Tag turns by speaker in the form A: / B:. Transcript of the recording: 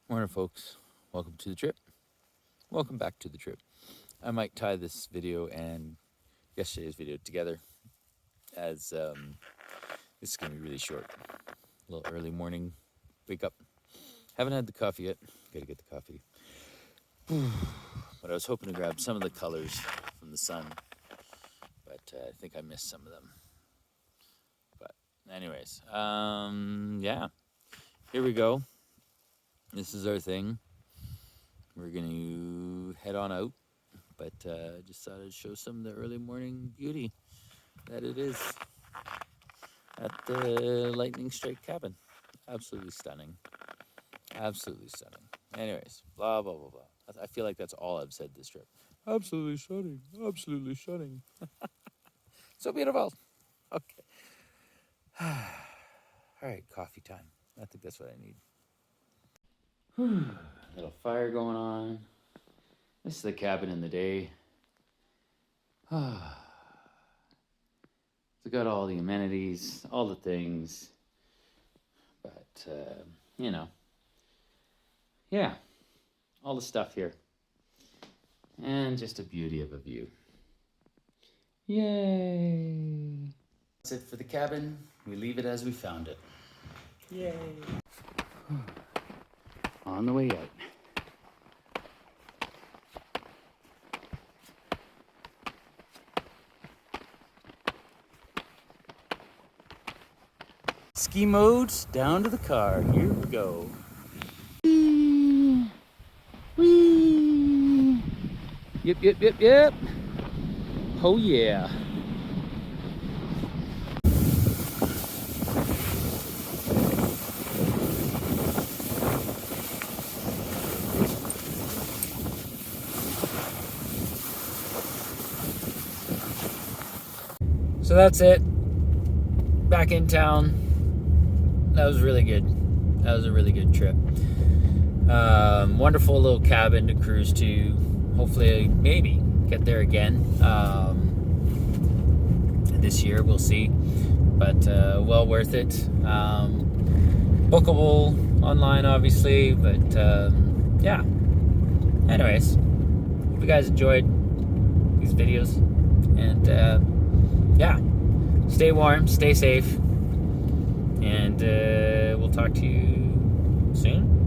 A: Morning, folks. Welcome to the trip. Welcome back to the trip. I might tie this video and yesterday's video together as this is going to be really short. A little early morning wake up. Haven't had the coffee yet. Gotta get the coffee. But I was hoping to grab some of the colors from the sun, but I think I missed some of them. But anyways, yeah, here we go. This is our thing. We're going to head on out, but just thought I'd show some of the early morning beauty that it is at the Lightning Strike cabin. Absolutely stunning. Absolutely stunning. Anyways, blah, blah, blah, blah. I feel like that's all I've said this trip. Absolutely stunning. Absolutely stunning. So beautiful. Okay. All right, coffee time. I think that's what I need. Little fire going on. This is the cabin in the day. It's got all the amenities, all the things. But, you know, yeah, all the stuff here. And just a beauty of a view. Yay! That's it for the cabin. We leave it as we found it. Yay! On the way out. Ski modes down to the car. Here we go. Whee! Whee! Yep, yep, yep, yep. Oh yeah. So that's it. Back in town. That was really good. That was a really good trip. Wonderful little cabin to cruise to. Hopefully, maybe get there again this year. We'll see. But well worth it. Bookable online, obviously. But yeah. Anyways, hope you guys enjoyed these videos. And yeah, stay warm, stay safe, and we'll talk to you soon.